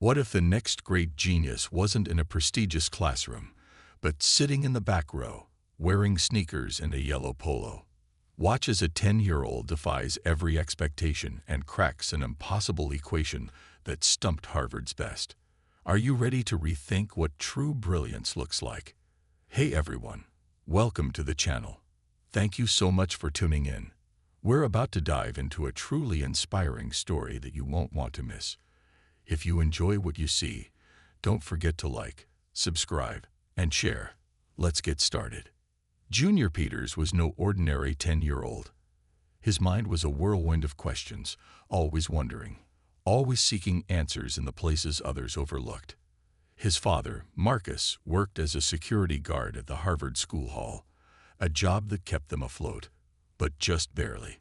What if the next great genius wasn't in a prestigious classroom, but sitting in the back row, wearing sneakers and a yellow polo? Watch as a 10-year-old defies every expectation and cracks an impossible equation that stumped Harvard's best. Are you ready to rethink what true brilliance looks like? Hey everyone, welcome to the channel. Thank you so much for tuning in. We're about to dive into a truly inspiring story that you won't want to miss. If you enjoy what you see, don't forget to like, subscribe, and share. Let's get started. Junior Peters was no ordinary 10-year-old. His mind was a whirlwind of questions, always wondering, always seeking answers in the places others overlooked. His father, Marcus, worked as a security guard at the Harvard School Hall, a job that kept them afloat, but just barely.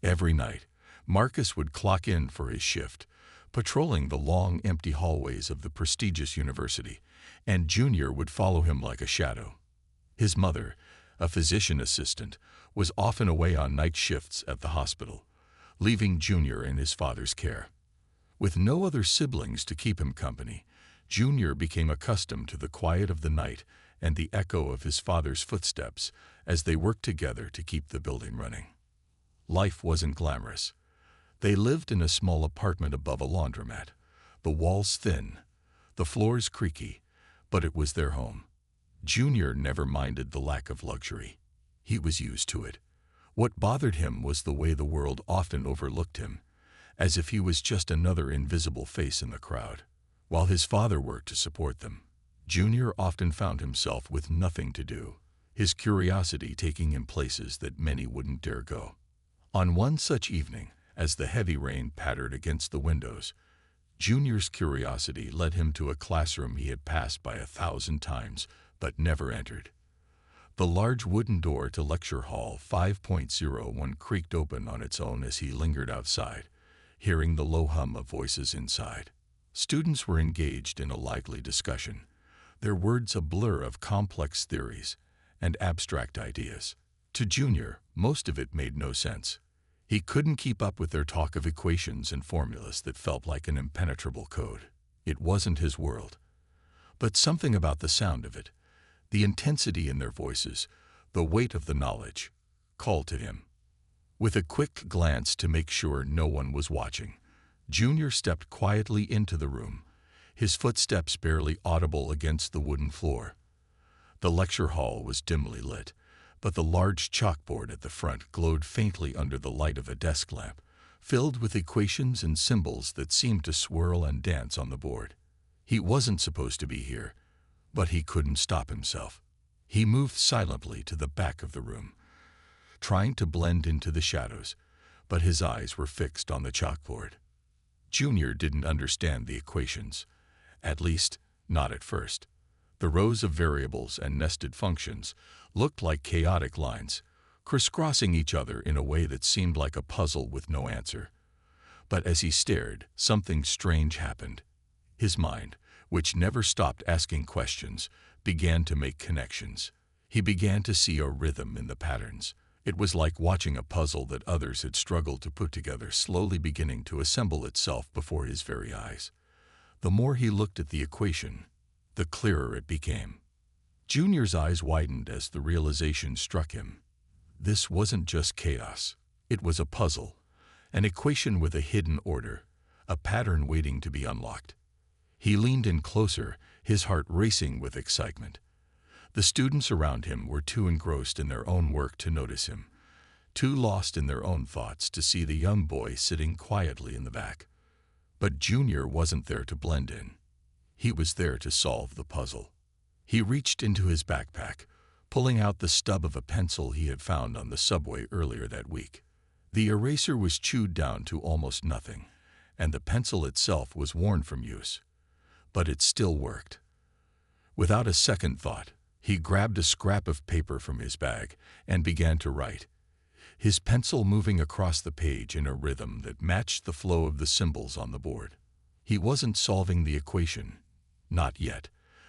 Every night, Marcus would clock in for his shift, patrolling the long, empty hallways of the prestigious university, and Junior would follow him like a shadow. His mother, a physician assistant, was often away on night shifts at the hospital, leaving Junior in his father's care. With no other siblings to keep him company, Junior became accustomed to the quiet of the night and the echo of his father's footsteps as they worked together to keep the building running. Life wasn't glamorous. They lived in a small apartment above a laundromat, the walls thin, the floors creaky, but it was their home. Junior never minded the lack of luxury. He was used to it. What bothered him was the way the world often overlooked him, as if he was just another invisible face in the crowd. While his father worked to support them, Junior often found himself with nothing to do, his curiosity taking him places that many wouldn't dare go. On one such evening, as the heavy rain pattered against the windows, Junior's curiosity led him to a classroom he had passed by 1,000 times but never entered. The large wooden door to Lecture Hall 5.01 creaked open on its own as he lingered outside, hearing the low hum of voices inside. Students were engaged in a lively discussion, their words a blur of complex theories and abstract ideas. To Junior, most of it made no sense. He couldn't keep up with their talk of equations and formulas that felt like an impenetrable code. It wasn't his world. But something about the sound of it, the intensity in their voices, the weight of the knowledge, called to him. With a quick glance to make sure no one was watching, Junior stepped quietly into the room, his footsteps barely audible against the wooden floor. The lecture hall was dimly lit, but the large chalkboard at the front glowed faintly under the light of a desk lamp, filled with equations and symbols that seemed to swirl and dance on the board. He wasn't supposed to be here, but he couldn't stop himself. He moved silently to the back of the room, trying to blend into the shadows, but his eyes were fixed on the chalkboard. Junior didn't understand the equations, at least not at first. The rows of variables and nested functions looked like chaotic lines, crisscrossing each other in a way that seemed like a puzzle with no answer. But as he stared, something strange happened. His mind, which never stopped asking questions, began to make connections. He began to see a rhythm in the patterns. It was like watching a puzzle that others had struggled to put together slowly beginning to assemble itself before his very eyes. The more he looked at the equation, the clearer it became. Junior's eyes widened as the realization struck him. This wasn't just chaos. It was a puzzle, an equation with a hidden order, a pattern waiting to be unlocked. He leaned in closer, his heart racing with excitement. The students around him were too engrossed in their own work to notice him, too lost in their own thoughts to see the young boy sitting quietly in the back. But Junior wasn't there to blend in. He was there to solve the puzzle. He reached into his backpack, pulling out the stub of a pencil he had found on the subway earlier that week. The eraser was chewed down to almost nothing, and the pencil itself was worn from use. But it still worked. Without a second thought, he grabbed a scrap of paper from his bag and began to write, his pencil moving across the page in a rhythm that matched the flow of the symbols on the board. He wasn't solving the equation, not yet,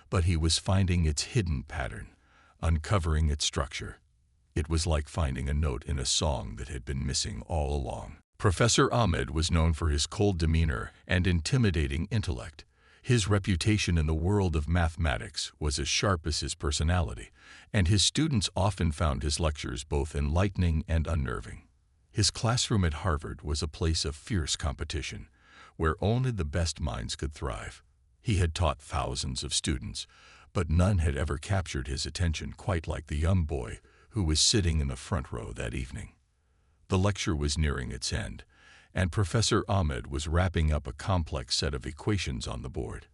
but he was finding its hidden pattern, uncovering its structure. It was like finding a note in a song that had been missing all along. Professor Ahmed was known for his cold demeanor and intimidating intellect, His reputation in the world of mathematics was as sharp as his personality, and his students often found his lectures both enlightening and unnerving. His classroom at Harvard was a place of fierce competition, where only the best minds could thrive. He had taught thousands of students, but none had ever captured his attention quite like the young boy who was sitting in the front row that evening. The lecture was nearing its end, and Professor Ahmed was wrapping up a complex set of equations on the board.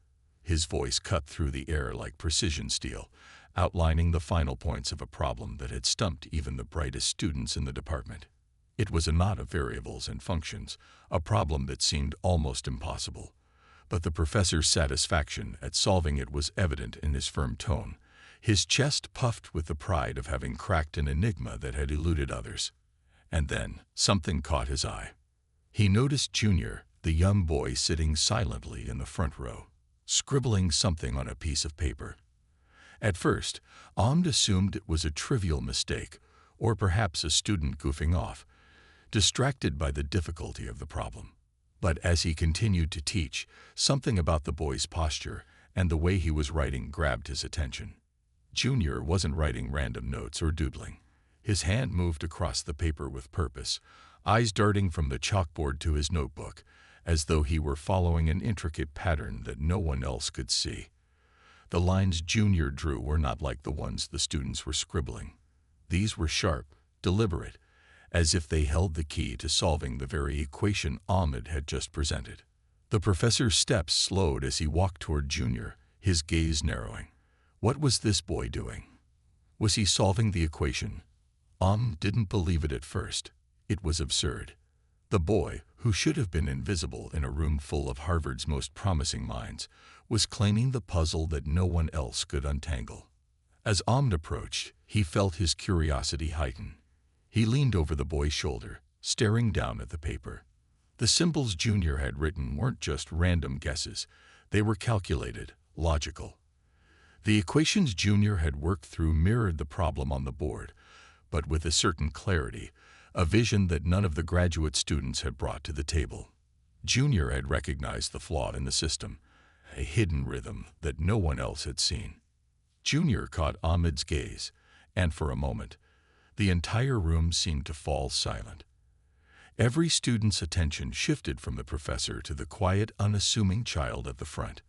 His voice cut through the air like precision steel, outlining the final points of a problem that had stumped even the brightest students in the department. It was a knot of variables and functions, a problem that seemed almost impossible. But the professor's satisfaction at solving it was evident in his firm tone. His chest puffed with the pride of having cracked an enigma that had eluded others. And then something caught his eye. He noticed Junior, the young boy sitting silently in the front row, scribbling something on a piece of paper. At first, Ahmed assumed it was a trivial mistake, or perhaps a student goofing off, distracted by the difficulty of the problem. But as he continued to teach, something about the boy's posture and the way he was writing grabbed his attention. Junior wasn't writing random notes or doodling. His hand moved across the paper with purpose, eyes darting from the chalkboard to his notebook, as though he were following an intricate pattern that no one else could see. The lines Junior drew were not like the ones the students were scribbling. These were sharp, deliberate, as if they held the key to solving the very equation Ahmed had just presented. The professor's steps slowed as he walked toward Junior, his gaze narrowing. What was this boy doing? Was he solving the equation? Ahmed didn't believe it at first. It was absurd. The boy, who should have been invisible in a room full of Harvard's most promising minds, was claiming the puzzle that no one else could untangle. As Ahmed approached, he felt his curiosity heighten. He leaned over the boy's shoulder, staring down at the paper. The symbols Junior had written weren't just random guesses. They were calculated, logical. The equations Junior had worked through mirrored the problem on the board, but with a certain clarity, a vision that none of the graduate students had brought to the table. Junior had recognized the flaw in the system, a hidden rhythm that no one else had seen. Junior caught Ahmed's gaze, and for a moment, the entire room seemed to fall silent. Every student's attention shifted from the professor to the quiet, unassuming child at the front.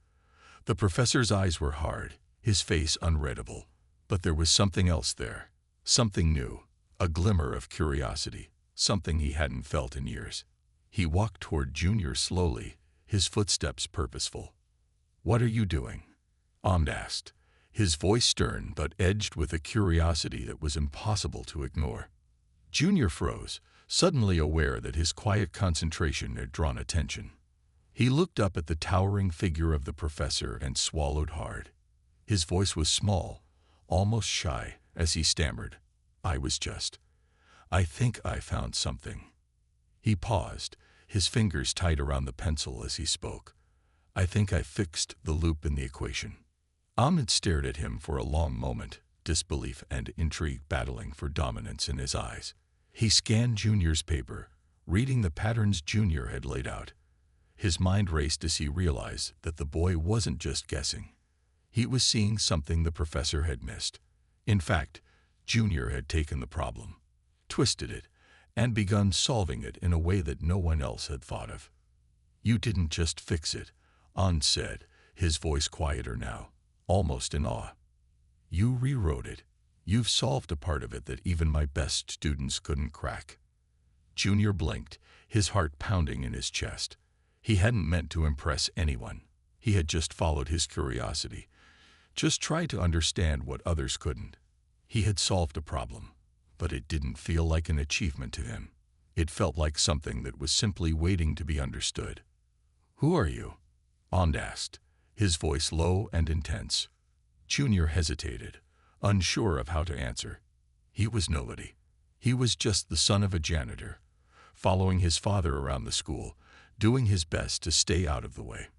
The professor's eyes were hard, his face unreadable, but there was something else there, something new, a glimmer of curiosity, something he hadn't felt in years. He walked toward Junior slowly, his footsteps purposeful. "What are you doing?" Ahmed asked, his voice stern but edged with a curiosity that was impossible to ignore. Junior froze, suddenly aware that his quiet concentration had drawn attention. He looked up at the towering figure of the professor and swallowed hard. His voice was small, almost shy, as he stammered, I think I found something." He paused, his fingers tight around the pencil as he spoke. "I think I fixed the loop in the equation." Ahmed stared at him for a long moment, disbelief and intrigue battling for dominance in his eyes. He scanned Junior's paper, reading the patterns Junior had laid out. His mind raced as he realized that the boy wasn't just guessing. He was seeing something the professor had missed. In fact, Junior had taken the problem, twisted it, and begun solving it in a way that no one else had thought of. "You didn't just fix it," Ahmed said, his voice quieter now, almost in awe. "You rewrote it. You've solved a part of it that even my best students couldn't crack." Junior blinked, his heart pounding in his chest. He hadn't meant to impress anyone. He had just followed his curiosity, just tried to understand what others couldn't. He had solved a problem, but it didn't feel like an achievement to him. It felt like something that was simply waiting to be understood. "Who are you?" Ahmed asked, his voice low and intense. Junior hesitated, unsure of how to answer. He was nobody. He was just the son of a janitor, following his father around the school, doing his best to stay out of the way.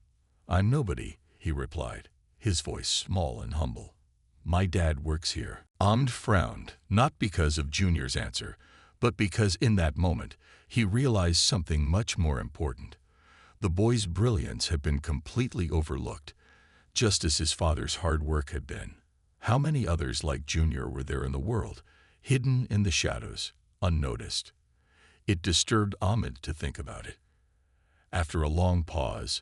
"I'm nobody," he replied, his voice small and humble. "My dad works here." Ahmed frowned, not because of Junior's answer, but because in that moment he realized something much more important. The boy's brilliance had been completely overlooked, just as his father's hard work had been. How many others like Junior were there in the world, hidden in the shadows, unnoticed? It disturbed Ahmed to think about it. After a long pause,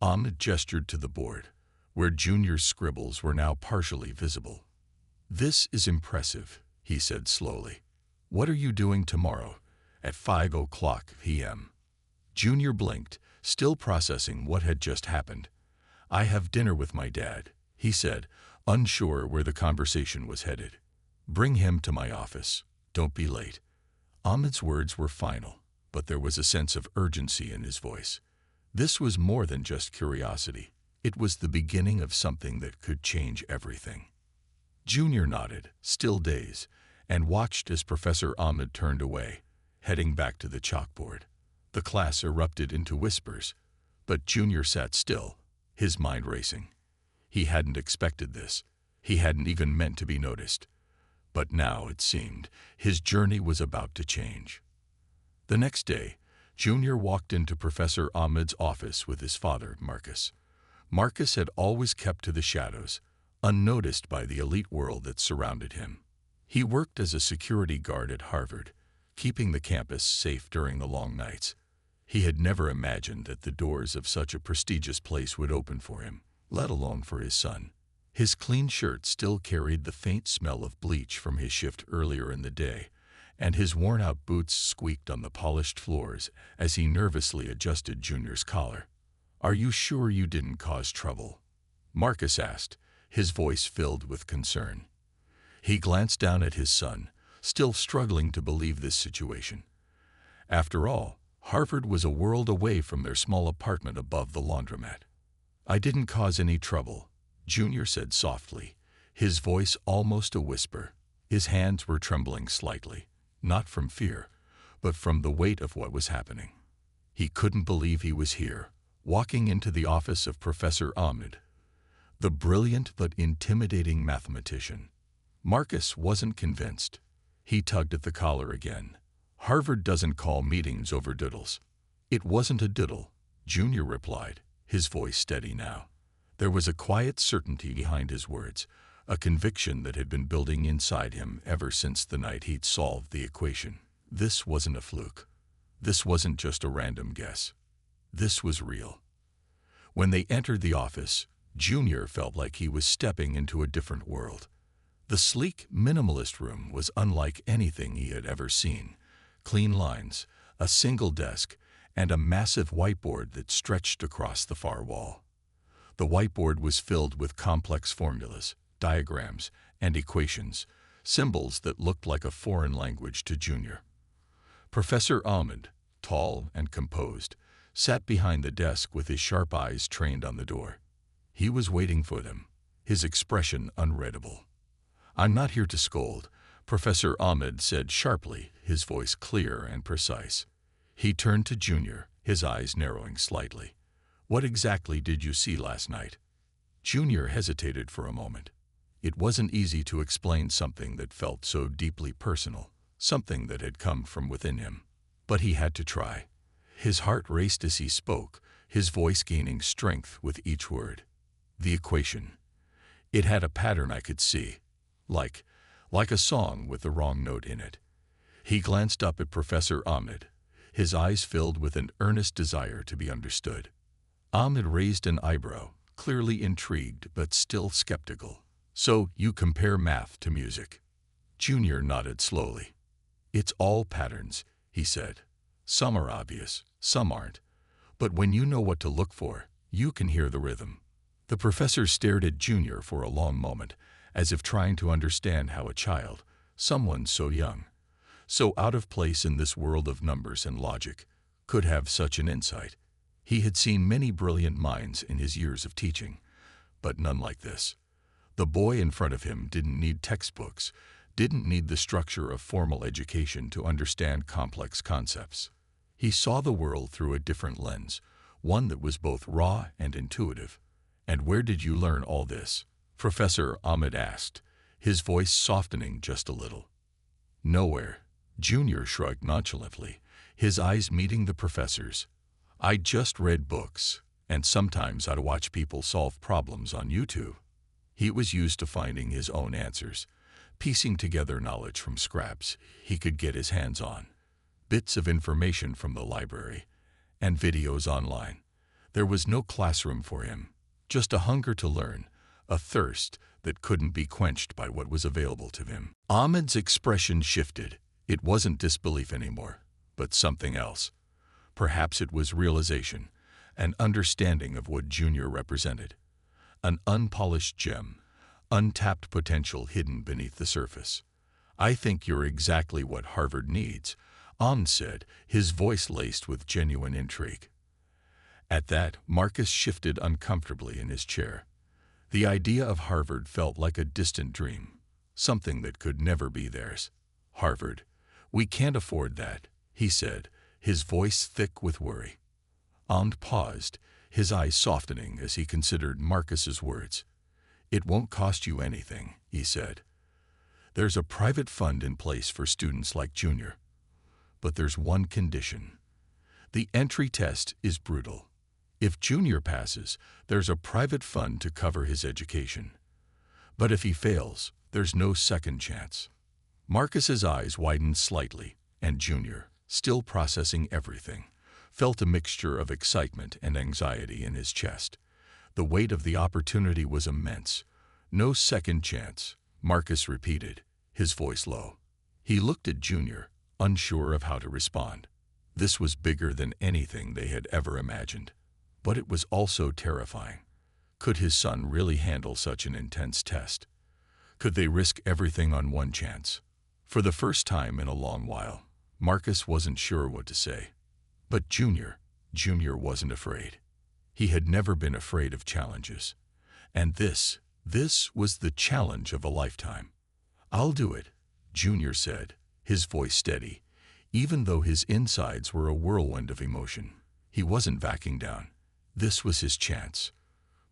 Ahmed gestured to the board, where Junior's scribbles were now partially visible. "This is impressive," he said slowly. "What are you doing tomorrow, at 5 o'clock p.m.? Junior blinked, still processing what had just happened. "I have dinner with my dad," he said, unsure where the conversation was headed. "Bring him to my office. Don't be late." Ahmed's words were final, but there was a sense of urgency in his voice. This was more than just curiosity. It was the beginning of something that could change everything. Junior nodded, still dazed, and watched as Professor Ahmed turned away, heading back to the chalkboard. The class erupted into whispers, but Junior sat still, his mind racing. He hadn't expected this. He hadn't even meant to be noticed. But now, it seemed, his journey was about to change. The next day, Junior walked into Professor Ahmed's office with his father, Marcus. Marcus had always kept to the shadows, unnoticed by the elite world that surrounded him. He worked as a security guard at Harvard, keeping the campus safe during the long nights. He had never imagined that the doors of such a prestigious place would open for him, let alone for his son. His clean shirt still carried the faint smell of bleach from his shift earlier in the day, and his worn-out boots squeaked on the polished floors as he nervously adjusted Junior's collar. "Are you sure you didn't cause trouble?" Marcus asked, his voice filled with concern. He glanced down at his son, still struggling to believe this situation. After all, Harvard was a world away from their small apartment above the laundromat. "I didn't cause any trouble," Junior said softly, his voice almost a whisper. His hands were trembling slightly, not from fear, but from the weight of what was happening. He couldn't believe he was here, walking into the office of Professor Ahmed, the brilliant but intimidating mathematician. Marcus wasn't convinced. He tugged at the collar again. "Harvard doesn't call meetings over diddles." "It wasn't a diddle," Junior replied, his voice steady now. There was a quiet certainty behind his words, a conviction that had been building inside him ever since the night he'd solved the equation. This wasn't a fluke. This wasn't just a random guess. This was real. When they entered the office, Junior felt like he was stepping into a different world. The sleek, minimalist room was unlike anything he had ever seen. Clean lines, a single desk, and a massive whiteboard that stretched across the far wall. The whiteboard was filled with complex formulas, diagrams, and equations, symbols that looked like a foreign language to Junior. Professor Ahmed, tall and composed, sat behind the desk with his sharp eyes trained on the door. He was waiting for them, his expression unreadable. "I'm not here to scold," Professor Ahmed said sharply, his voice clear and precise. He turned to Junior, his eyes narrowing slightly. "What exactly did you see last night?" Junior hesitated for a moment. It wasn't easy to explain something that felt so deeply personal, something that had come from within him. But he had to try. His heart raced as he spoke, his voice gaining strength with each word. "The equation. It had a pattern I could see. Like a song with the wrong note in it." He glanced up at Professor Ahmed, his eyes filled with an earnest desire to be understood. Ahmed raised an eyebrow, clearly intrigued but still skeptical. "So you compare math to music?" Junior nodded slowly. "It's all patterns," he said. "Some are obvious, some aren't. But when you know what to look for, you can hear the rhythm." The professor stared at Junior for a long moment, as if trying to understand how a child, someone so young, so out of place in this world of numbers and logic, could have such an insight. He had seen many brilliant minds in his years of teaching, but none like this. The boy in front of him didn't need textbooks, didn't need the structure of formal education to understand complex concepts. He saw the world through a different lens, one that was both raw and intuitive. "And where did you learn all this?" Professor Ahmed asked, his voice softening just a little. "Nowhere." Junior shrugged nonchalantly, his eyes meeting the professor's. "I just read books. And sometimes I'd watch people solve problems on YouTube. He was used to finding his own answers, piecing together knowledge from scraps he could get his hands on, bits of information from the library, and videos online. There was no classroom for him, just a hunger to learn, a thirst that couldn't be quenched by what was available to him. Ahmed's expression shifted. It wasn't disbelief anymore, but something else. Perhaps it was realization, an understanding of what Junior represented. An unpolished gem, untapped potential hidden beneath the surface. "I think you're exactly what Harvard needs," Ahmed said, his voice laced with genuine intrigue. At that, Marcus shifted uncomfortably in his chair. The idea of Harvard felt like a distant dream, something that could never be theirs. "Harvard, we can't afford that," he said, his voice thick with worry. Ahmed paused, his eyes softening as he considered Marcus's words. "It won't cost you anything," he said. "There's a private fund in place for students like Junior. But there's one condition. The entry test is brutal. If Junior passes, there's a private fund to cover his education. But if he fails, there's no second chance." Marcus's eyes widened slightly, and Junior, still processing everything, felt a mixture of excitement and anxiety in his chest. The weight of the opportunity was immense. "No second chance," Marcus repeated, his voice low. He looked at Junior, unsure of how to respond. This was bigger than anything they had ever imagined. But it was also terrifying. Could his son really handle such an intense test? Could they risk everything on one chance? For the first time in a long while, Marcus wasn't sure what to say. But Junior wasn't afraid. He had never been afraid of challenges. And this was the challenge of a lifetime. "I'll do it," Junior said, his voice steady, even though his insides were a whirlwind of emotion. He wasn't backing down. This was his chance.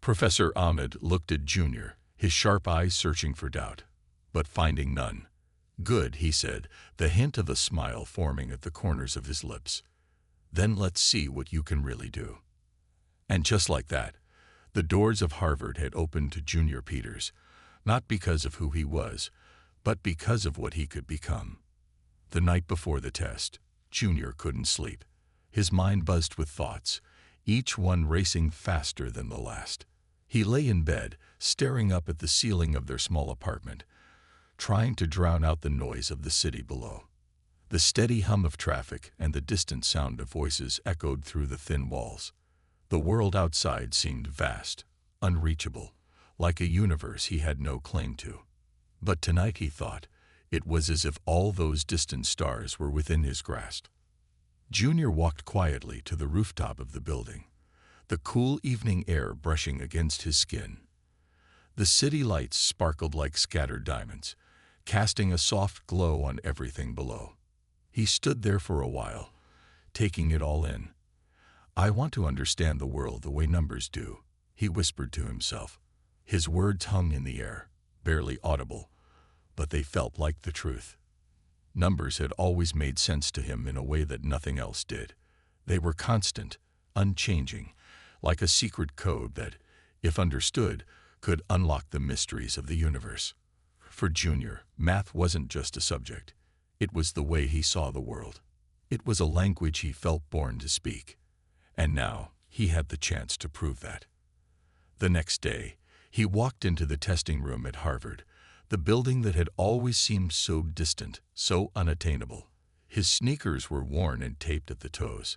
Professor Ahmed looked at Junior, his sharp eyes searching for doubt, but finding none. "Good," he said, the hint of a smile forming at the corners of his lips. "Then let's see what you can really do." And just like that, the doors of Harvard had opened to Junior Peters, not because of who he was, but because of what he could become. The night before the test, Junior couldn't sleep. His mind buzzed with thoughts, each one racing faster than the last. He lay in bed, staring up at the ceiling of their small apartment, trying to drown out the noise of the city below. The steady hum of traffic and the distant sound of voices echoed through the thin walls. The world outside seemed vast, unreachable, like a universe he had no claim to. But tonight, he thought, it was as if all those distant stars were within his grasp. Junior walked quietly to the rooftop of the building, the cool evening air brushing against his skin. The city lights sparkled like scattered diamonds, casting a soft glow on everything below. He stood there for a while, taking it all in. "I want to understand the world the way numbers do," he whispered to himself. His words hung in the air, barely audible, but they felt like the truth. Numbers had always made sense to him in a way that nothing else did. They were constant, unchanging, like a secret code that, if understood, could unlock the mysteries of the universe. For Junior, math wasn't just a subject. It was the way he saw the world. It was a language he felt born to speak. And now he had the chance to prove that. The next day, he walked into the testing room at Harvard, the building that had always seemed so distant, so unattainable. His sneakers were worn and taped at the toes,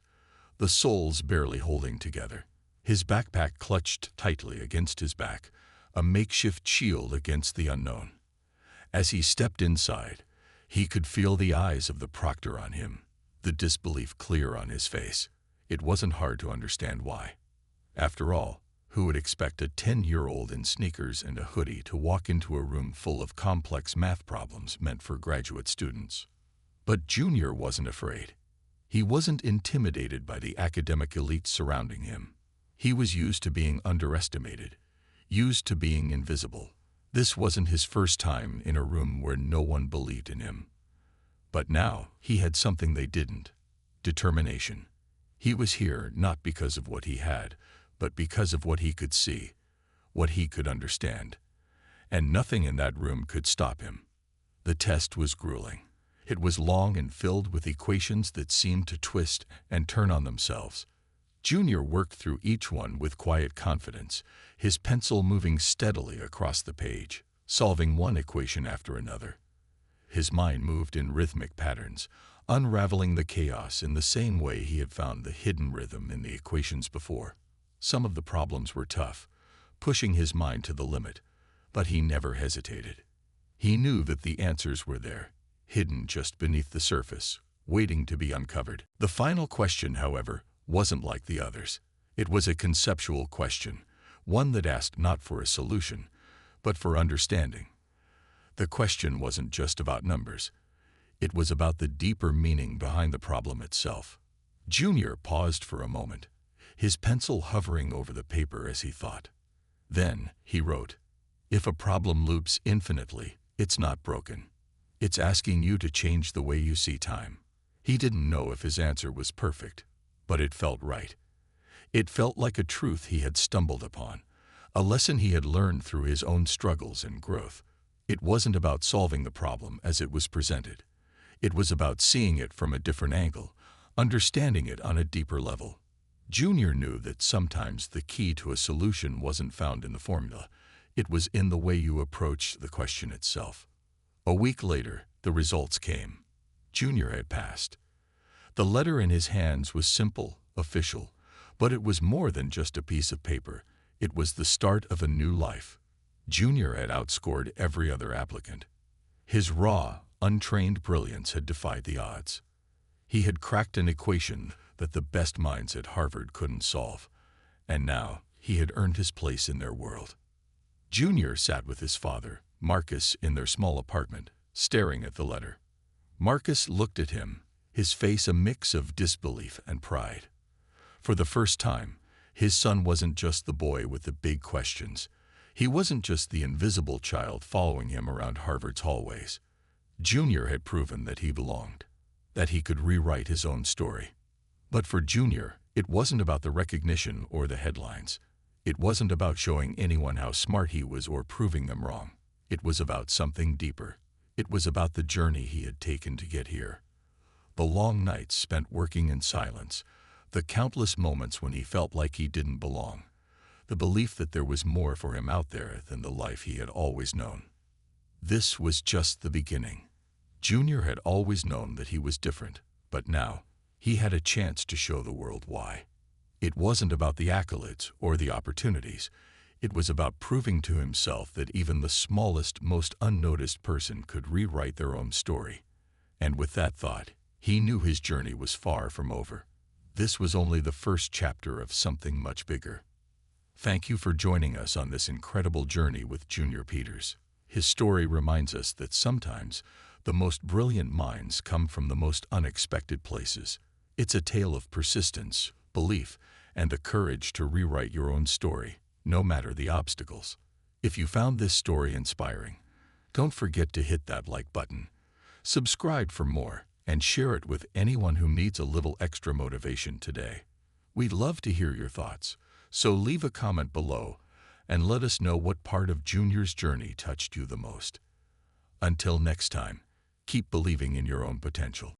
the soles barely holding together. His backpack clutched tightly against his back, a makeshift shield against the unknown. As he stepped inside, he could feel the eyes of the proctor on him, the disbelief clear on his face. It wasn't hard to understand why. After all, who would expect a 10-year-old in sneakers and a hoodie to walk into a room full of complex math problems meant for graduate students? But Junior wasn't afraid. He wasn't intimidated by the academic elite surrounding him. He was used to being underestimated, used to being invisible. This wasn't his first time in a room where no one believed in him. But now he had something they didn't: determination. He was here not because of what he had, but because of what he could see, what he could understand. And nothing in that room could stop him. The test was grueling. It was long and filled with equations that seemed to twist and turn on themselves. Junior worked through each one with quiet confidence, his pencil moving steadily across the page, solving one equation after another. His mind moved in rhythmic patterns, unraveling the chaos in the same way he had found the hidden rhythm in the equations before. Some of the problems were tough, pushing his mind to the limit, but he never hesitated. He knew that the answers were there, hidden just beneath the surface, waiting to be uncovered. The final question, however, wasn't like the others. It was a conceptual question, one that asked not for a solution, but for understanding. The question wasn't just about numbers. It was about the deeper meaning behind the problem itself. Junior paused for a moment, his pencil hovering over the paper as he thought. Then he wrote, "If a problem loops infinitely, it's not broken. It's asking you to change the way you see time." He didn't know if his answer was perfect, but it felt right. It felt like a truth he had stumbled upon, a lesson he had learned through his own struggles and growth. It wasn't about solving the problem as it was presented. It was about seeing it from a different angle, understanding it on a deeper level. Junior knew that sometimes the key to a solution wasn't found in the formula. It was in the way you approached the question itself. A week later, the results came. Junior had passed. The letter in his hands was simple, official, but it was more than just a piece of paper. It was the start of a new life. Junior had outscored every other applicant. His raw, untrained brilliance had defied the odds. He had cracked an equation that the best minds at Harvard couldn't solve, and now he had earned his place in their world. Junior sat with his father, Marcus, in their small apartment, staring at the letter. Marcus looked at him, his face a mix of disbelief and pride. For the first time, his son wasn't just the boy with the big questions. He wasn't just the invisible child following him around Harvard's hallways. Junior had proven that he belonged, that he could rewrite his own story. But for Junior, it wasn't about the recognition or the headlines. It wasn't about showing anyone how smart he was or proving them wrong. It was about something deeper. It was about the journey he had taken to get here. The long nights spent working in silence, the countless moments when he felt like he didn't belong, the belief that there was more for him out there than the life he had always known. This was just the beginning. Junior had always known that he was different, but now he had a chance to show the world why. It wasn't about the accolades or the opportunities. It was about proving to himself that even the smallest, most unnoticed person could rewrite their own story. And with that thought, he knew his journey was far from over. This was only the first chapter of something much bigger. Thank you for joining us on this incredible journey with Junior Peters. His story reminds us that sometimes the most brilliant minds come from the most unexpected places. It's a tale of persistence, belief, and the courage to rewrite your own story, no matter the obstacles. If you found this story inspiring, don't forget to hit that like button, subscribe for more, and share it with anyone who needs a little extra motivation today. We'd love to hear your thoughts, so leave a comment below and let us know what part of Junior's journey touched you the most. Until next time, keep believing in your own potential.